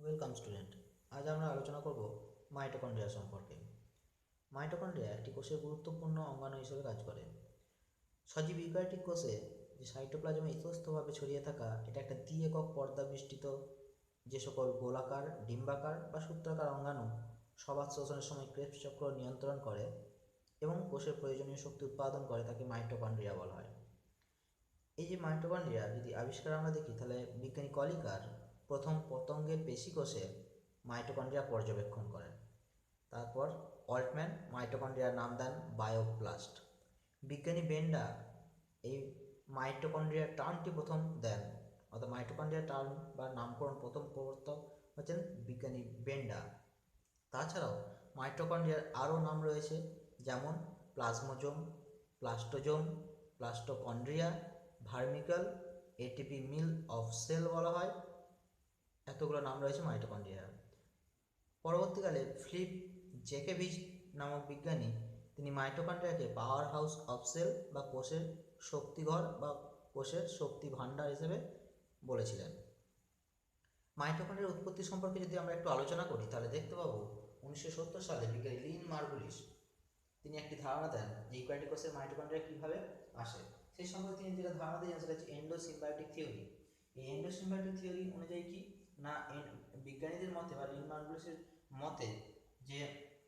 Welcome student. আজ আমরা আলোচনা করব মাইটোকন্ড্রিয়া সম্পর্কে। মাইটোকন্ড্রিয়া একটি কোষের গুরুত্বপূর্ণ অঙ্গাণু হিসেবে কাজ করে। সজীব ইউক্যারিওটিক কোষে যে সাইটোপ্লাজমে ইতস্তভাবে ছড়িয়ে থাকা এটা একটা দ্বি-একক পর্দা বেষ্টিত যে সকল গোলাকার, ডিম্বাকার বা সূত্রাকার অঙ্গাণু সবাত শোষণের সময় ক্রেবস চক্র নিয়ন্ত্রণ করে এবং কোষের প্রয়োজনীয় শক্তি উৎপাদন করে তাকে মাইটোকন্ড্রিয়া বলা হয়। এই যে মাইটোকন্ড্রিয়া যদি আবিষ্কার আমরা দেখি তাহলে বিজ্ঞানী কলিকার প্রথম পতঙ্গের পেশিকোষে মাইটোকন্ড্রিয়া পর্যবেক্ষণ করেন। তারপর অল্টম্যান মাইটোকন্ড্রিয়ার নাম দেন বায়োপ্লাস্ট। বিজ্ঞানী বেন্ডা এই মাইটোকন্ড্রিয়ার টার্মটি প্রথম দেন, অর্থাৎ মাইটোকন্ড্রিয়ার টার্ম বা নামকরণ প্রথম প্রবর্তক হচ্ছেন বিজ্ঞানী বেন্ডা। তাছাড়াও মাইটোকন্ড্রিয়ার আরও নাম রয়েছে, যেমন প্লাজমোজোম, প্লাস্টোজোম, প্লাস্টোকন্ড্রিয়া, ভার্মিকল, এটিপি মিল অফ সেল বলা হয়। এতগুলো নাম রয়েছে মাইটোকন্ড্রিয়ার। পরবর্তীকালে ফিলিপ জেকেভিচ নামক বিজ্ঞানী তিনি মাইটোকন্ড্রিয়াকে পাওয়ার হাউস অফ সেল বা কোষের শক্তিঘর বা কোষের শক্তি ভাণ্ডার হিসেবে বলেছিলেন। মাইটোকন্ড্রিয়ার উৎপত্তি সম্পর্কে যদি আমরা একটু আলোচনা করি তাহলে দেখতে পাবো 1970 সালে বিজ্ঞানী লিন মার্গুলিস তিনি একটি ধারণা দেন যে ইউক্যারিওটিক কোষের মাইটোকন্ড্রিয়া কীভাবে আসে। সেই সম্পর্কে তিনি যেটা ধারণা দিয়েছেন সেটা হচ্ছে এন্ডোসিম্বায়োটিক থিওরি। এই এন্ডোসিম্বায়োটিক থিওরি অনুযায়ী কি না, বিজ্ঞানীদের মতে বা লিন মার্গুলিসের মতে যে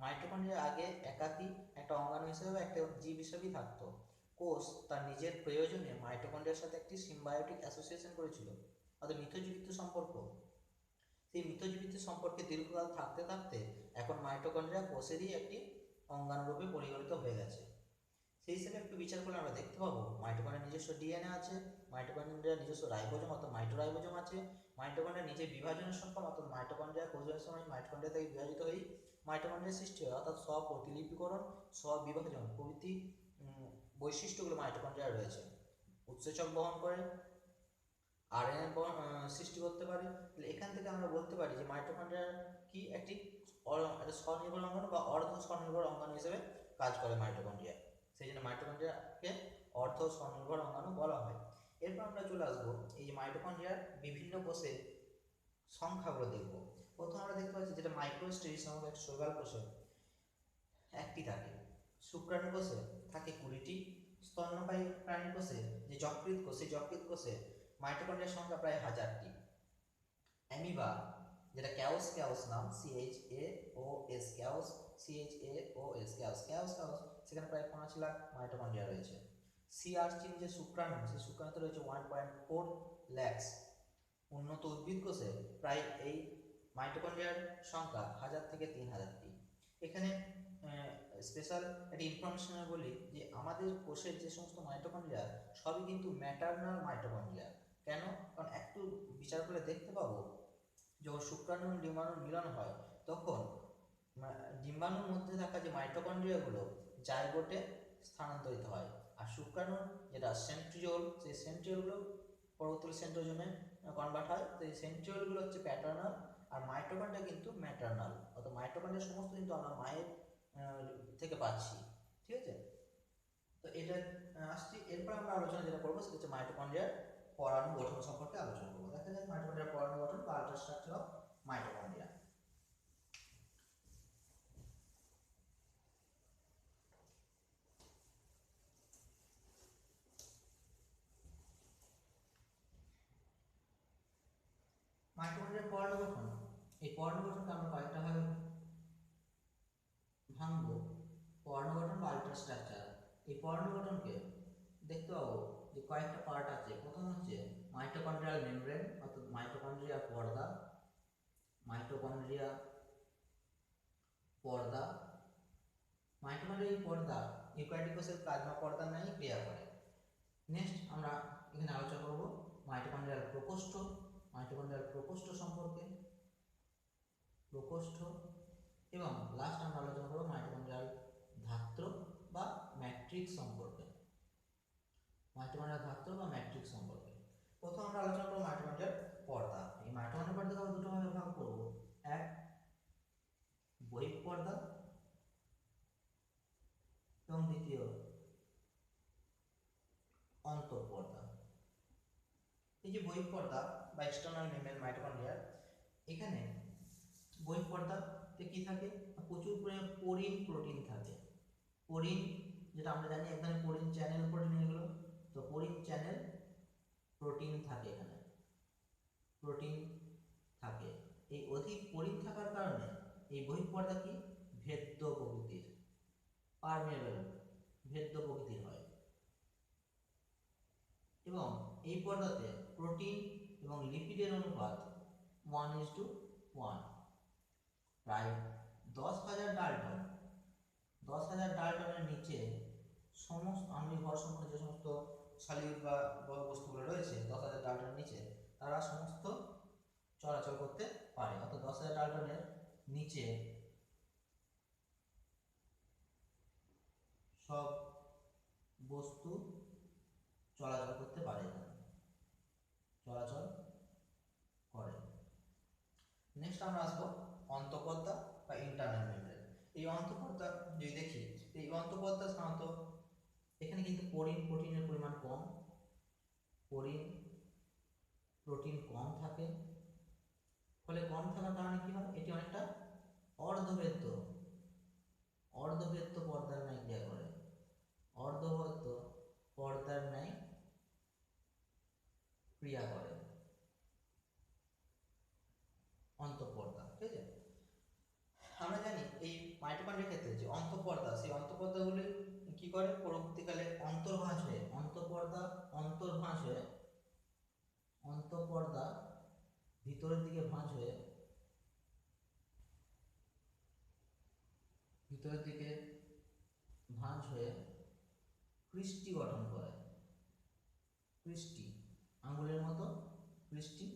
মাইটোকন্ড্রিয়া আগে একাকী একটা অঙ্গাণু হিসেবে বা একটা জীব হিসেবেই থাকতো। কোষ তার নিজের প্রয়োজনে মাইটোকন্ড্রিয়ার সাথে একটি সিম্বায়োটিক অ্যাসোসিয়েশন করেছিল, অর্থাৎ মিথজীবিত সম্পর্ক। সেই মিথজীবিত সম্পর্কে দীর্ঘকাল থাকতে থাকতে এখন মাইটোকন্ড্রিয়া কোষেরই একটি অঙ্গাণুরূপে পরিগণিত হয়ে গেছে। সেই হিসেবে একটু বিচার করলে আমরা দেখতে পাবো মাইটোকন্ড্রিয়ার নিজস্ব ডিএনএ আছে, মাইটোকন্ড্রিয়ার নিজস্ব রাইবোজোম অর্থাৎ মাইটোরাইবোজোম আছে, মাইটোকন্ড্রিয়ার নিজের বিভাজনের সক্ষম অর্থাৎ মাইটোকন্ড্রিয়া কোষের সময় মাইটোকন্ড্রিয়া থেকে বিভাজিত হয়ে মাইটোকন্ড্রিয়ার সৃষ্টি হয়, অর্থাৎ স্বপ্রতিলিপিকরণ, স্ববিভাজন প্রভৃতি বৈশিষ্ট্যগুলো মাইটোকন্ড্রিয়ার রয়েছে। উৎসেচক বহন করে, আরএনএ সৃষ্টি করতে পারে। তাহলে এখান থেকে আমরা বলতে পারি যে মাইটোকন্ড্রিয়া কি একটি স্বনির্ভর অঙ্গাণু বা অর্ধ স্বনির্ভর অঙ্গাণু হিসেবে কাজ করে মাইটোকন্ড্রিয়া। সেই জন্য মাইটোকন্ড্রিয়াকে অর্ধ স্বনির্ভর অঙ্গাণু বলা হয়। এরপর আমরা চলে আসবো এই যে মাইটোকন্ড্রিয়ার বিভিন্ন কোষে সংখ্যাগুলো দেখব। প্রথম আমরা দেখতে পাচ্ছি যেটা মাইক্রোস্টেরিস নামক এক শৈবাল কোষে একটি থাকে, শুক্রাণু কোষে থাকে 20টি, স্তন্যপায়ী প্রাণী কোষে যে যকৃৎ কোষ, সেই যকৃৎ কোষে মাইটোকন্ড্রিয়ার সংখ্যা প্রায় 1000টি। অ্যামিবা যেটা ক্যাওস ক্যাওস নাম, CHAOS chaos, CHAOS chaos chaos chaos, সেখানে প্রায় 85 লাখ মাইটোকন্ড্রিয়া রয়েছে। সি আর্চিন যে শুক্রাণু, সেই শুক্রাণুতে রয়েছে 1.4 লাখ। উন্নত উদ্ভিদ কোষে প্রায় এই মাইটোকন্ড্রিয়ার সংখ্যা 1000 থেকে 3000টি। এখানে স্পেশাল একটা ইনফরমেশন বলি যে আমাদের কোষের যে সমস্ত মাইটোকন্ড্রিয়া সবই কিন্তু ম্যাটারনাল মাইটোকন্ড্রিয়া। কেন? কারণ একটু বিচার করে দেখতে পাবো যখন শুক্রাণু এবং ডিম্বাণুর মিলন হয় তখন ডিম্বাণুর মধ্যে থাকা যে মাইটোকন্ড্রিয়াগুলো জাইগোটে স্থানান্তরিত হয়, আর শুক্রাণুর যেটা সেন্ট্রিওল, সেই সেন্ট্রিওলগুলো পরবর্তী সেন্ট্রোজোমে কনভার্ট হয়। তো এই সেন্ট্রিওলগুলো হচ্ছে প্যাটার্নাল আর মাইটোকন্ড্রিয়া কিন্তু ম্যাটারনাল, অর্থাৎ মাইটোকন্ড্রিয়া সমস্ত কিন্তু আমরা মায়ের থেকে পাচ্ছি। ঠিক আছে, তো এটা আসছি। এরপর আমরা আলোচনা যেটা করবো সেটা হচ্ছে মাইটোকন্ড্রিয়ার পরমাণু গঠন সম্পর্কে আলোচনা করবো। দেখা যায় মাইটোকন্ড্রিয়ার পরমাণু গঠন বা আল্ট্রাস্ট্রাকচার অফ মাইটোকন্ড্রিয়া। মাইটোকন্ড্রিয়ার পরমাণু গঠন, এই পরমাণু গঠনকে আমরা কয়েকটা ভাবে ভাঙবো। পরমাণু গঠন বা আল্ট্রাস্ট্রাকচার, এই পরমাণু গঠনকে দেখতে পাবো যে কয়েকটা পার্ট আছে। প্রথম হচ্ছে মাইটোকন্ড্রিয়াল মেমব্রেন অর্থাৎ মাইটোকন্ড্রিয়া পর্দা, মাইটোকন্ড্রিয়া পর্দা। মাইটোকন্ড্রিয়া পর্দা ইউক্যারিওটিক কোষের প্লাজমা পর্দার ন্যায় ক্রিয়া করে। নেক্সট আমরা এখানে আলোচনা করব মাইটোকন্ড্রিয়াল প্রকোষ্ঠ, মাইটোকন্ড্রিয়াল প্রকোষ্ঠ সম্পর্কে, প্রকোষ্ঠ। এবং লাস্ট আমরা আলোচনা করব মাইটোকন্ড্রিয়াল ধাত্র বা ম্যাট্রিক্স সম্পর্কে, মাইটোকন্ড্রিয়াল ধাত্র বা ম্যাট্রিক্স সম্পর্কে। প্রথম আমরা আলোচনা করব মাইটোকন্ড্রিয়াল পর্দা। এই মাইটোকন্ড্রিয়াল পর্দাকে আমরা দুটো ভাগে ভাগ করব, এক বহিঃপর্দা এবং দ্বিতীয় অন্তঃপর্দা। এই যে বহিঃপর্দা বা এক্সটার্নাল মেমব্রেন মাইটোকন্ড্রিয়ার, এখানে বহিঃপর্দাতে কি থাকে, প্রচুর পরিমাণে পোরিন প্রোটিন থাকে। পোরিন যেটা আমরা জানি এক ধরনের পোরিন চ্যানেল প্রোটিন এগুলো, তো পোরিন চ্যানেল প্রোটিন থাকে, এখানে প্রোটিন থাকে। এই অধিক পোরিন থাকার কারণে এই বহিঃপর্দা কি ভেদ্য প্রকৃতির, পারমেবল, ভেদ্য প্রকৃতির হয়। এবং এই পর্দাতে প্রোটিন এবং লিপিডের অনুপাত 1:1, প্রায় 10,000 ডাল্টন, 10,000 ডাল্টনের নিচে সমস্ত আণবিক ভর সম্পন্ন যে সমস্ত সলিড বা বস্তুগুলো রয়েছে 10,000 ডাল্টনের নিচে, তারা সমস্ত চলাচল করতে পারে। অর্থাৎ 10,000 ডাল্টনের নিচে সব বস্তু চলাচল করতে পারে, চলাচল করে। নেক্সট আমরা আসবো অন্তঃপর্দা বা ইন্টারনাল মেমব্রেন। এই অন্তঃপর্দা যদি দেখি, এই অন্তঃপর্দা সাধারণত এখানে কিন্তু পোরিন প্রোটিনের পরিমাণ কম, পোরিন প্রোটিন কম থাকে, ফলে কম থাকার কারণে কি হয়, এটি অনেকটা অর্ধবৃত্ত পর্দার ন্যায় ক্রিয়া করে, অর্ধবৃত্ত পর্দার ন্যায় ক্রিয়া করে অন্তঃপর্দা। ঠিক আছে, আমরা জানি এই মাইটোকন্ড্রিয়ার ক্ষেত্রে যে অন্তঃপর্দা, সেই অন্তঃপর্দাগুলি কি করে, পরবর্তীকালে অন্তর্ভাঁজ হয়ে, অন্তঃপর্দা ভিতরের দিকে ভাঁজ হয়ে, ক্রিস্টি গঠন করে, ক্রিস্টি, আঙুলের মতো ক্রিস্টি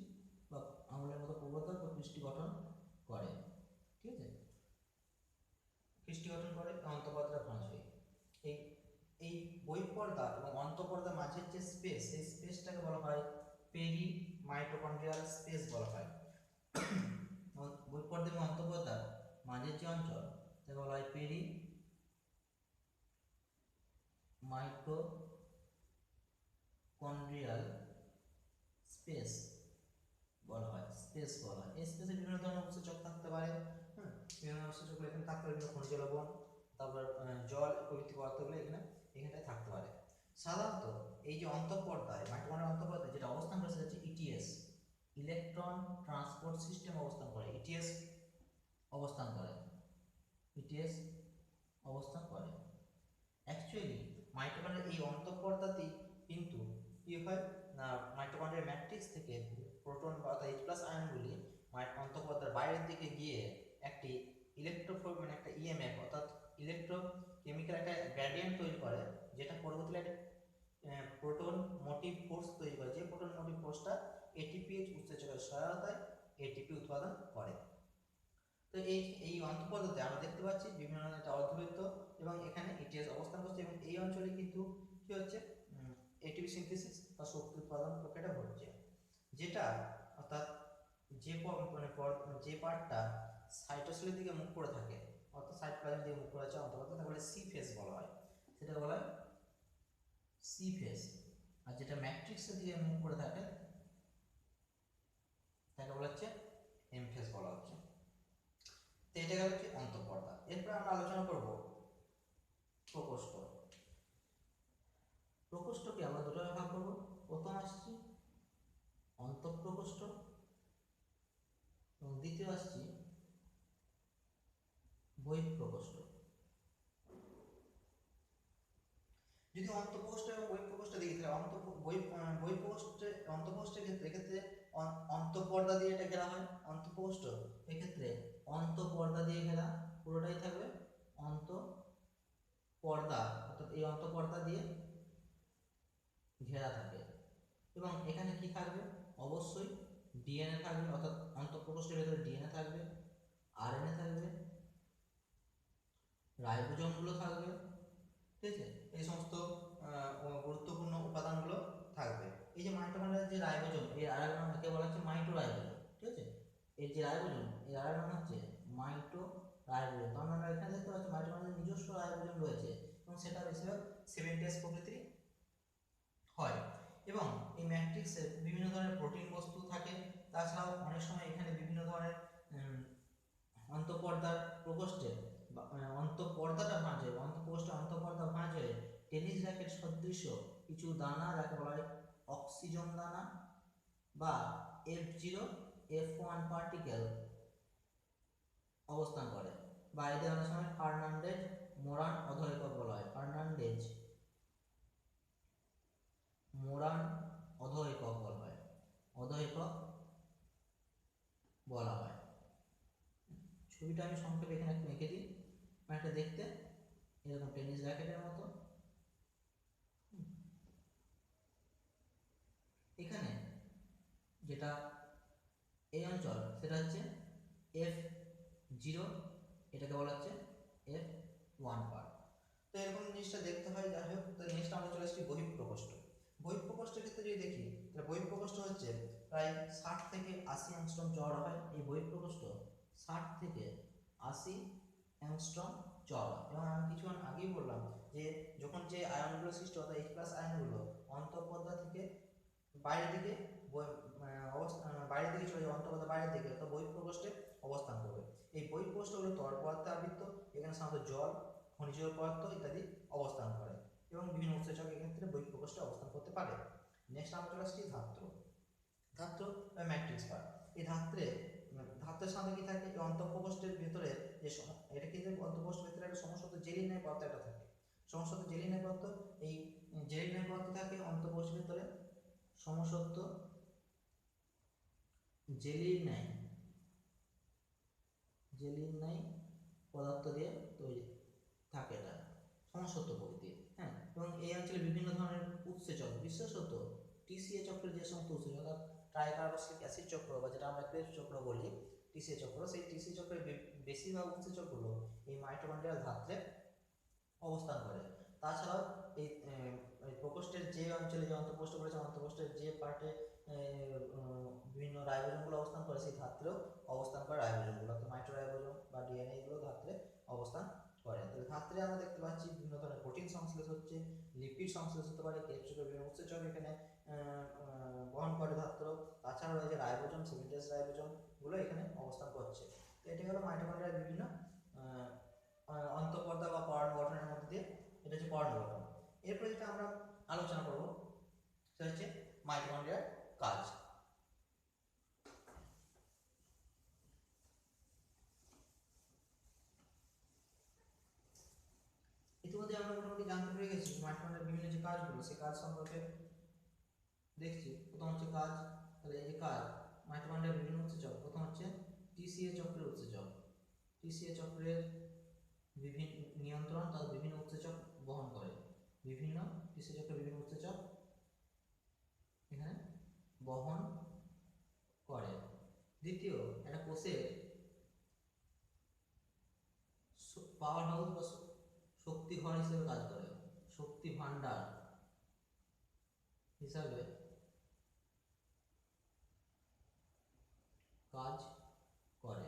বা আঙুলের মতো প্রবর্তক বা ক্রিস্টি গঠন করে। ঠিক আছে, ক্রিস্টি গঠন করে অন্তঃপর্দা ভাঁজ হয়ে। এই বহিঃপর্দা এবং অন্তঃপর্দার মাঝের যে স্পেস, এই স্পেসটাকে বলা হয় পেরি মাইটোকন্ড্রিয়াল স্পেস বলা হয়। বহিঃপর্দা এবং অন্তঃপর্দার মাঝের যে অঞ্চল তাকে বলা হয় পেরি মাইটোকন্ড্রিয়াল স্পেস বলা হয়, স্পেস বলা হয়। এই স্পেসে বিভিন্ন ধরনের উৎসেচক থাকতে পারে, বিভিন্ন উৎসেচক এখানে থাকতে পারে, বিভিন্ন খনিজ লবণ, তারপর জল প্রভৃতি পদার্থগুলো এখানটায় থাকতে পারে। সাধারণত এই যে অন্তঃপর্দায়, মাইটোকন্ড্রিয়াল অন্তঃপর্দায় যেটা অবস্থান করে সেটা হচ্ছে ইটিএস, ইলেকট্রন ট্রান্সপোর্ট সিস্টেম অবস্থান করে, ইটিএস অবস্থান করে, ইটিএস অবস্থান করে। অ্যাকচুয়ালি মাইটোকন্ড্রিয়ার এই অন্তঃপর্দাতেই কিন্তু কি হয় না, মাইটোকন্ড্রিয়ার ম্যাট্রিক্স থেকে প্রোটন বা H+ আয়নগুলি অন্তঃপর্দার বাইরের দিকে গিয়ে একটি ইলেকট্রোফোর মানে একটা ইএমএফ অর্থাৎ ইলেকট্রোকেমিক্যাল একটা গ্রেডিয়েন্ট তৈরি করে, যেটা পরবর্তীতে প্রোটন মোটিভ ফোর্স তৈরি করে, যে প্রোটন মোটিভ ফোর্সটা এটিপিএইচ উৎসেচকের সহায়তায় এটিপি উৎপাদন করে। তো এই অন্তঃপর্দাতে আমরা দেখতে পাচ্ছি বিভিন্ন ধরনের একটা অর্ধবৃত্ত এবং এখানে ইটিএস অবস্থান করছে, এবং এই অঞ্চলে কিন্তু কি হচ্ছে, এটিপি সিনথেসিস বা শক্তি উৎপাদন প্রক্রিয়াটা ঘটছে, যেটা অর্থাৎ যে পার্টটা সাইটোসিলের দিকে মুখ করে থাকে, অর্থাৎ সাইটোপ্লাজমের দিকে মুখ করে আছে অন্তর্গত, তাকে বলে সি ফেজ বলা হয়, সেটাকে বলা হয় সি ফেজ। আর যেটা ম্যাট্রিক্সের দিকে মুখ করে থাকে তাকে বলা হচ্ছে এম ফেজ বলা হচ্ছে। তো এটা গেল হচ্ছে অন্তঃপর্দা। এরপর আমরা আলোচনা করব প্রকোষ্ঠ। প্রকোষ্ঠকে আমরা দুটো ভাগ করব। প্রথম আসছি অন্তঃপ্রকোষ্ঠ এবং দ্বিতীয় আসছি বহিঃপ্রকোষ্ঠ। যদি অন্তঃপ্রকোষ্ঠ এবং বহিঃপ্রকোষ্ঠ দেখি, তাহলে অন্তঃপ্রকোষ্ঠের ক্ষেত্রে অন্তঃপর্দা দিয়ে এটা ঘেরা হয়। অন্তঃপ্রকোষ্ঠ এক্ষেত্রে অন্তঃপর্দা দিয়ে ঘেরা, পুরোটাই থাকবে অন্তঃপর্দা, অর্থাৎ এই অন্তঃপর্দা দিয়ে ঘেরা থাকে। এবং এখানে কি থাকবে, অবশ্যই ডিএনএ থাকবে, অর্থাৎ অন্তঃপ্রকোষ্ঠের ভেতরে ডিএনএ থাকবে, আরএনএ থাকবে, রাইবোজোমগুলো থাকবে। ঠিক আছে, এই সমস্ত গুরুত্বপূর্ণ উপাদানগুলো থাকবে। এই যে মাইটোকন্ড্রিয়ার যে রাইবোজোম, এই আরেককে বলা হচ্ছে মাইটোরাইবোজোম। ঠিক আছে, এই যে রাইবোজোম, এই আরেক নাম হচ্ছে মাইটোরাইবোজোম। তো আমরা এখানে দেখতে পাচ্ছি মাইটোকন্ড্রিয়ার নিজস্ব রাইবোজোম রয়েছে এবং সেটা বেশিরভাগ 7S প্রকৃতির হয়। এবং এই ম্যাট্রিক্সে বিভিন্ন ধরনের প্রোটিন বস্তু থাকে, তাছাড়াও অনেক সময় এখানে বিভিন্ন ধরনের অন্তঃপর্দার প্রকোষ্ঠে অন্তঃপর্দাটা ভাঁজ হয়ে অন্তঃপ্রকোষ্ঠে অন্তঃপর্দা ভাঁজ হয়ে টেনিস র্যাকেট সদৃশ কিছু দানা যাকে বলা হয় অক্সিজন দানা বা F0 F1 পার্টিকেল অবস্থান করে, বা এদের অনেক সময় ফার্নান্ডেজ মোরান অধঃএকক বলা হয়। ফার্নান্ডেজ মোরান অধঃএকক বলা হয়, অধঃএকক বলা হয়। ছবিটা আমি সংক্ষেপে এখানে একটু এঁকে দিই। এটা দেখতে এরকম টেনিস র্যাকেটের মতো। এখানে যেটা এই অঞ্চল সেটা হচ্ছে F0, এটাকে বলা হচ্ছে F1 পার্ট। তো এরকম জিনিসটা দেখতে হয়। যাই হোক, তো নেক্সট আমরা চলে আসছি বহিঃপ্রকোষ্ঠ। বহিঃপ্রকোষ্ঠের ক্ষেত্রে যদি দেখি তাহলে বহিঃপ্রকোষ্ঠ হচ্ছে প্রায় 60 থেকে 80 অ্যাংস্ট্রম চওড়া হয়। এই বহিঃপ্রকোষ্ঠ 60 থেকে 80 অ্যাংস্ট্রম চওড়া। এবং আমি কিছুক্ষণ আগেই বললাম যে যখন যে আয়নগুলো সৃষ্টি অর্থাৎ H+ আয়নগুলো অন্তঃপর্দা থেকে বাইরের দিকে বাইরের দিকে চলে যাবে, অন্তঃপর্দা বাইরের দিকে অর্থাৎ বহিঃপ্রকোষ্ঠে অবস্থান করবে। এই বহিঃপ্রকোষ্ঠগুলো তরল পদার্থে আবৃত। এখানে সাধারণত জল, খনিজ পদার্থ ইত্যাদি অবস্থান করে এবং বিভিন্ন উৎসেচক এক্ষেত্রে বহিঃপ্রকোষ্ঠে অবস্থান করতে পারে। নেক্সট আমরা চলে আসছি ধাত্র। ধাত্র ম্যাট্রিক্স পার্ট। এই ধাত্রের সাথে কি থাকে, এই অন্তঃপ্রকোষ্ঠের ভেতরে যে এটা কিন্তু অন্তঃপ্রকোষ্ঠের ভেতরে একটা সমস্ত জেলিনায় পদার্থ একটা থাকে। সমস্ত জেলিনায় পদার্থ, এই জেলিনায় পদার্থ থাকে অন্তঃপ্রকোষ্ঠের ভেতরে। সমসত্ব জেলিনাই পদার্থ দিয়ে তৈরি থাকে, এটা সমসত্ব প্রকৃতির। হ্যাঁ, এবং এই অঞ্চলে বিভিন্ন ধরনের উৎসেচক, বিশেষত টিসিএ চক্রের যে সমস্ত উৎসেচক অর্থাৎ ট্রাইকার্বক্সিলিক অ্যাসিড চক্র বা যেটা আমরা ক্রেবস চক্র বলি, টিসিএ চক্র, সেই টিসিএ চক্রের বেশিরভাগ উৎসেচকগুলো এই মাইটোকন্ড্রিয়াল ধাত্রে অবস্থান করে। তাছাড়াও এই প্রকোষ্ঠের যে অঞ্চলে যে অন্তঃপ্রকোষ্ঠ বলেছে, অন্তঃপ্রকোষ্ঠের যে পার্টে বিভিন্ন রাইবোজোমগুলো অবস্থান করে সেই ধাত্রেও অবস্থান করে রাইবোজোমগুলো, তো মাইটোরাইবোজোম বা ডিএনএ গুলো ধাত্রে অবস্থান করে। তাহলে ধাত্রে আমরা দেখতে পাচ্ছি বিভিন্ন ধরনের প্রোটিন সংশ্লেষ হচ্ছে, লিপিড সংশ্লেষ হতে পারে, ক্রেবসের বিভিন্ন উৎসেচক এখানে বহন করে ধাত্র। তাছাড়াও রয়েছে রাইবোজোম, সিমেন্টেস রাইবোজোম গুলো এখানে অবস্থান করছে। তো এটি হলো মাইটোকন্ড্রিয়ার বিভিন্ন অন্তঃপর্দা বা পরাণ গঠনের মধ্যে দিয়ে, এটা হচ্ছে পরাণ গঠন। এরপরে যেটা আমরা আলোচনা করব সেটা হচ্ছে মাইটোকন্ড্রিয়ার কাজ। ইতিমধ্যে আমরা মোটামুটি জানতে পেরে গেছি মাইটোকন্ড্রিয়ার বিভিন্ন যে কাজগুলো, সেই কাজ সম্পর্কে দেখছি। প্রথম হচ্ছে কাজ। তাহলে এই যে কাজ, মাইটোকন্ড্রিয়ার বিভিন্ন উৎসেচক। প্রথম হচ্ছে টিসিএ চক্রের উৎসেচক। টিসিএ চক্রের বিভিন্ন নিয়ন্ত্রণ তাদের বিভিন্ন উৎসেচক বহন করে। বিভিন্ন টিসিএ চক্রের বিভিন্ন উৎসেচক এখানে বহন করে। দ্বিতীয়, একটা কোষের পাওয়ার হাউস বা শক্তি ঘর হিসেবে কাজ করে, শক্তি ভান্ডার হিসাবে কাজ করে।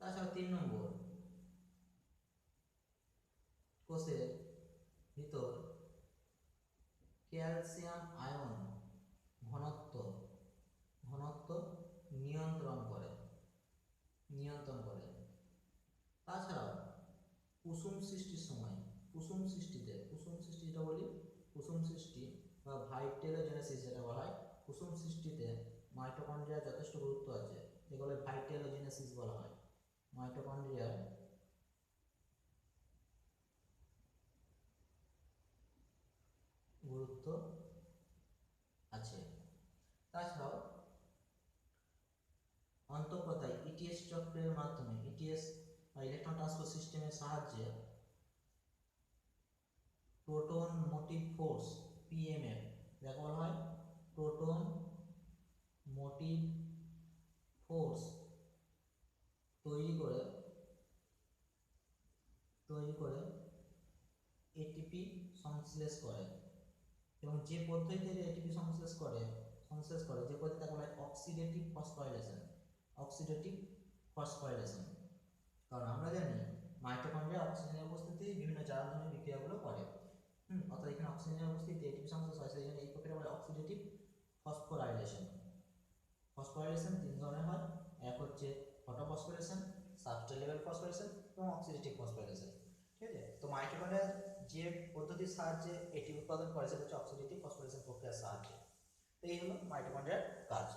তাছাড়া 3 নম্বর, কোষের ভিতর ক্যালসিয়াম আয়ন ঘনত্ব নিয়ন্ত্রণ করে। তাছাড়াও কুসুম সৃষ্টির সময়, কুসুম সৃষ্টি যেটা বলি, কুসুম সৃষ্টি বা ভাইটেলোজেনেসিস যেটা বলা হয়, কুসুম সৃষ্টিতে মাইটোকন্ড্রিয়ার যথেষ্ট গুরুত্ব আছে। এগুলো ভাইটেলোজেনেসিস বলা হয়। মাইটোকন্ড্রিয়ার গুরুত্ব আছে। তাছাড়াও অন্তঃপ্রদায় ইটিএস চক্রের মাধ্যমে, ইটিএস বা ইলেকট্রন ট্রান্সফার সিস্টেমের সাহায্যে প্রোটন মোটিভ ফোর্স পিএমএফ, যাকে বলা হয় প্রোটন মোটিভ ফোর্স তৈরি করে এটিপি সংশ্লেষ করে। এবং যে পদ্ধতিতে এটিপি সংশ্লেষ করে যে পদ্ধতিটা বলা হয় অক্সিডেটিভ ফসফোরাইলেশন। কারণ আমরা জানি মাইটোকন্ড্রিয়া অক্সিজেনের উপস্থিতি বিভিন্ন জারণধর্মী বিক্রিয়াগুলো করে। অর্থাৎ এখানে অক্সিজেনের উপস্থিতিতে এটিপি সংশ্লেষ হয়, সেই জন্য এই প্রক্রিয়া বলে অক্সিডেটিভ ফসফোরাইলেশন। 3 ধরনের হয়। এক হচ্ছে ফটোফসফোরেশন, সাবস্ট্রেট লেভেল ফসফোরিলেশন এবং অক্সিডেটিভ ফসফোরিলেশন। ঠিক আছে, তো মাইটোকন্ড্রিয়া যে পদ্ধতির সাহায্যে এটি উৎপাদন করে সেটা হচ্ছে অক্সিডেটিভ ফসফোরিলেশন প্রক্রিয়ার সাহায্যে। তো এই হলো মাইটোকন্ড্রিয়ার কাজ।